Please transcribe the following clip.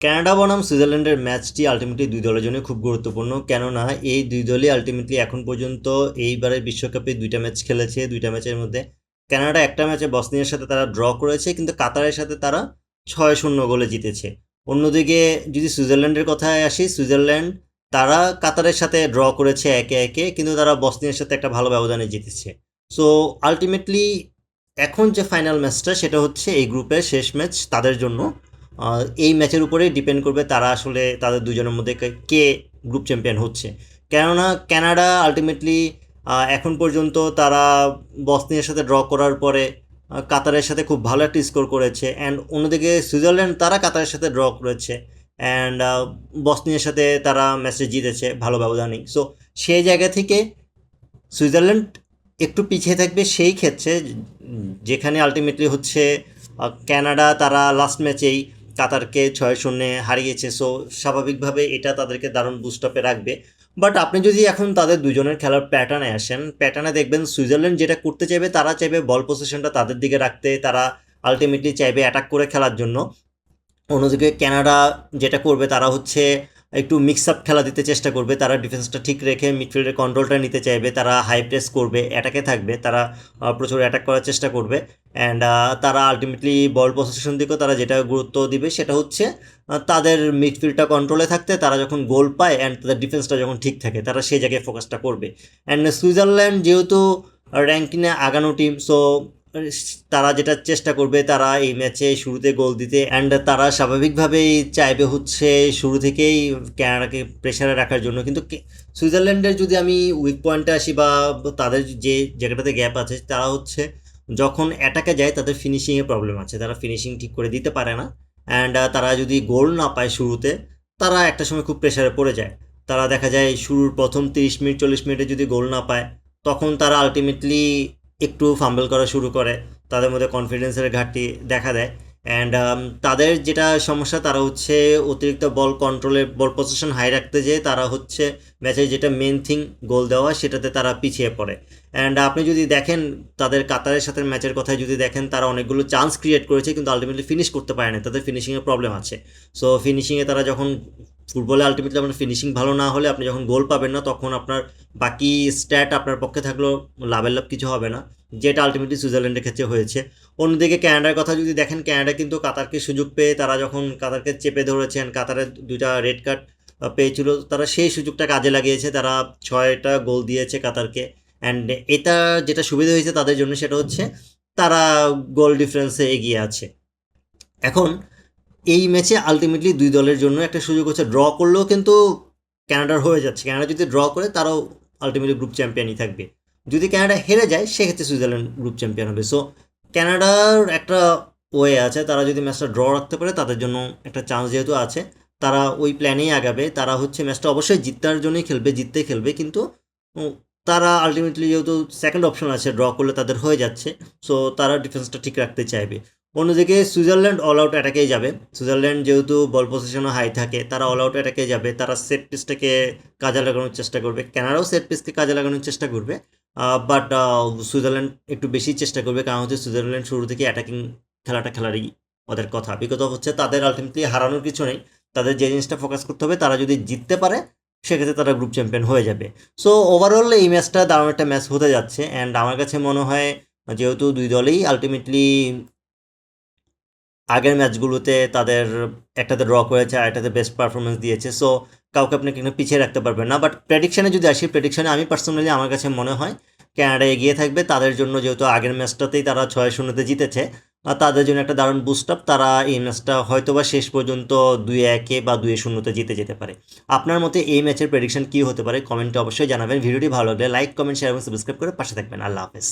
Canada বনাম সুইজারল্যান্ডের ম্যাচটি আলটিমেটলি দুই দলের জন্য খুব গুরুত্বপূর্ণ, কেননা এই দুই দলই আলটিমেটলি এখন পর্যন্ত এইবারের বিশ্বকাপে দুইটা ম্যাচ খেলেছে। দুইটা ম্যাচের মধ্যে কানাডা একটা ম্যাচে বসনিয়ার সাথে তারা ড্র করেছে, কিন্তু কাতারের সাথে তারা 6-0 গোলে জিতেছে। অন্যদিকে যদি সুইজারল্যান্ডের কথায় আসি, সুইজারল্যান্ড তারা কাতারের সাথে ড্র করেছে 1-1, কিন্তু তারা বসনিয়ার সাথে একটা ভালো ব্যবধানে জিতেছে। সো আলটিমেটলি এখন যে ফাইনাল ম্যাচটা সেটা হচ্ছে এই গ্রুপের শেষ ম্যাচ তাদের জন্য। এই ম্যাচের উপরেই ডিপেন্ড করবে তারা আসলে তাদের দুজনের মধ্যে কে গ্রুপ চ্যাম্পিয়ন হচ্ছে। কেননা কানাডা আলটিমেটলি এখন পর্যন্ত তারা বসনিয়ার সাথে ড্র করার পরে কাতারের সাথে খুব ভালো একটা স্কোর করেছে, অ্যান্ড অন্যদিকে সুইজারল্যান্ড তারা কাতারের সাথে ড্র করেছে, অ্যান্ড বসনিয়ার সাথে তারা ম্যাচে জিতেছে ভালো ব্যবধানেই। সো সেই জায়গা থেকে সুইজারল্যান্ড একটু পিছিয়ে থাকবে সেই ক্ষেত্রে, যেখানে আলটিমেটলি হচ্ছে কানাডা তারা লাস্ট ম্যাচেই কাতারকে 6-0 হারিয়েছে। সো স্বাভাবিকভাবে এটা তাদেরকে দারুণ বুস্টআপে রাখবে। বাট আপনি যদি এখন তাদের দুজনের খেলার প্যাটার্নে আসেন, প্যাটার্নে দেখবেন সুইজারল্যান্ড যেটা করতে চাইবে, তারা চাইবে বল পজিশনটা তাদের দিকে রাখতে, তারা আলটিমেটলি চাইবে অ্যাটাক করে খেলার জন্য। অন্যদিকে কানাডা যেটা করবে, তারা হচ্ছে একটু মিক্স আপ খেলা দিতে চেষ্টা করবে, তারা ডিফেন্সটা ঠিক রেখে মিডফিল্ডের কন্ট্রোলটা নিতে চাইবে, তারা হাই প্রেস করবে, অ্যাটাকে থাকবে, তারা প্রচুর অ্যাটাক করার চেষ্টা করবে। অ্যান্ড তারা আলটিমেটলি বল পজিশন দিকেও তারা যেটা গুরুত্ব দিবে সেটা হচ্ছে তাদের মিডফিল্ডটা কন্ট্রোলে থাকতে, তারা যখন গোল পায় অ্যান্ড তাদের ডিফেন্সটা যখন ঠিক থাকে তারা সেই জায়গায় ফোকাসটা করবে। অ্যান্ড সুইজারল্যান্ড যেহেতু র্যাঙ্কিংয়ে আগানো টিম, সো তারা যেটা চেষ্টা করবে, তারা এই ম্যাচে শুরুতে গোল দিতে, অ্যান্ড তারা স্বাভাবিকভাবেই চাইবে হচ্ছে শুরু থেকেই কানাডাকে প্রেশারে রাখার জন্য। কিন্তু সুইজারল্যান্ডের যদি আমি উইক পয়েন্টে আসি বা তাদের যে জায়গাটাতে গ্যাপ আছে, তারা হচ্ছে যখন অ্যাটাকে যায় তাদের ফিনিশিংয়ে প্রবলেম আছে, তারা ফিনিশিং ঠিক করে দিতে পারে না। অ্যান্ড তারা যদি গোল না পায় শুরুতে, তারা একটা সময় খুব প্রেশারে পড়ে যায়। তারা দেখা যায় শুরুর প্রথম 30 মিনিট 40 মিনিটে যদি গোল না পায়, তখন তারা আলটিমেটলি একটু ফাম্বল করা শুরু করে, তাদের মধ্যে কনফিডেন্সের ঘাটতি দেখা দেয়। অ্যান্ড তাদের যেটা সমস্যা, তারা হচ্ছে অতিরিক্ত বল কন্ট্রোলে বল পজিশন হাই রাখতে যেয়ে তারা হচ্ছে ম্যাচের যেটা মেন থিং গোল দেওয়া, সেটাতে তারা পিছিয়ে পড়ে। অ্যান্ড আপনি যদি দেখেন তাদের কাতারের সাথে ম্যাচের কথায় যদি দেখেন, তারা অনেকগুলো চান্স ক্রিয়েট করেছে কিন্তু আলটিমেটলি ফিনিশ করতে পারে না, তাদের ফিনিশিংয়ের প্রবলেম আছে। সো ফিনিশিংয়ে তারা যখন, ফুটবলে আলটিমেটলি আপনার ফিনিশিং ভালো না হলে আপনি যখন গোল পাবেন না, তখন আপনার বাকি স্ট্যাট আপনার পক্ষে থাকলেও লাভের লাভ কিছু হবে না, যেটা আলটিমেটলি সুইজারল্যান্ডের ক্ষেত্রে হয়েছে। অন্যদিকে কানাডার কথা যদি দেখেন, কানাডা কিন্তু কাতারকে সুযোগ পেয়ে তারা যখন কাতারকে চেপে ধরেছেন, কাতারের দুইটা রেড কার্ড পেয়েছিল, তারা সেই সুযোগটা কাজে লাগিয়েছে, তারা 6টা গোল দিয়েছে কাতারকে। অ্যান্ড এটা যেটা সুবিধা হয়েছে তাদের জন্য সেটা হচ্ছে তারা গোল ডিফারেন্সে এগিয়ে আছে। এখন এই ম্যাচে আলটিমেটলি দুই দলের জন্য একটা সুযোগ হচ্ছে, ড্র করলেও কিন্তু কানাডার হয়ে যাচ্ছে। কানাডা যদি ড্র করে তারাও আলটিমেটলি গ্রুপ চ্যাম্পিয়নই থাকবে। যদি কানাডা হেরে যায় সেক্ষেত্রে সুইজারল্যান্ড গ্রুপ চ্যাম্পিয়ন হবে। সো কানাডার একটা ওয়ে আছে, তারা যদি ম্যাচটা ড্র রাখতে পারে তাদের জন্য একটা চান্স যেহেতু আছে, তারা ওই প্ল্যানেই আগাবে। তারা হচ্ছে ম্যাচটা অবশ্যই জিতার জন্যই খেলবে, জিততে খেলবে, কিন্তু তারা আলটিমেটলি যেহেতু সেকেন্ড অপশন আছে, ড্র করলে তাদের হয়ে যাচ্ছে, সো তারা ডিফেন্সটা ঠিক রাখতে চাইবে। অন্যদিকে সুইজারল্যান্ড অল আউট অ্যাটাকেই যাবে। সুইজারল্যান্ড যেহেতু বল পজিশনও হাই থাকে, তারা অল আউট অ্যাটাকে যাবে, তারা সেট পিসটাকে কাজে লাগানোর চেষ্টা করবে। কানাডাও সেট পিসকে কাজে লাগানোর চেষ্টা করবে, বাট সুইজারল্যান্ড একটু বেশি চেষ্টা করবে, কারণ হচ্ছে সুইজারল্যান্ড শুরু থেকে অ্যাটাকিং খেলাটা খেলারই ওদের কথা। বিকজ হচ্ছে তাদের আলটিমেটলি হারানোর কিছু নেই, তাদের যে জিনিসটা ফোকাস করতে হবে, তারা যদি জিততে পারে সেক্ষেত্রে তারা গ্রুপ চ্যাম্পিয়ন হয়ে যাবে। সো ওভারঅল এই ম্যাচটা দারুণ একটা ম্যাচ হতে যাচ্ছে। অ্যান্ড আমার কাছে মনে হয় যেহেতু দুই দলেই আলটিমেটলি আগের ম্যাচগুলোতে তাদের একটাতে ড্র করেছে আর একটাতে বেস্ট পারফরমেন্স দিয়েছে, সো কাউকে আপনি কিন্তু পিছিয়ে রাখতে পারবেন না। বাট প্রেডিকশানে যদি আসি, প্রেডিকশানে আমি পার্সোনালি আমার কাছে মনে হয় কানাডা এগিয়ে থাকবে। তাদের জন্য যেহেতু আগের ম্যাচটাতেই তারা 6-0 জিতেছে, আর তাদের জন্য একটা দারুণ বুস্ট আপ, তারা এই ম্যাচটা হয়তো বা শেষ পর্যন্ত 2-1 বা 2-0 জিতে যেতে পারে। আপনার মতে এই ম্যাচের প্রেডিকশন কী হতে পারে কমেন্টে অবশ্যই জানাবেন। ভিডিওটি ভালো লাগলে লাইক কমেন্ট শেয়ার এবং সাবস্ক্রাইব করে পাশে থাকবেন। আল্লাহ হাফেজ।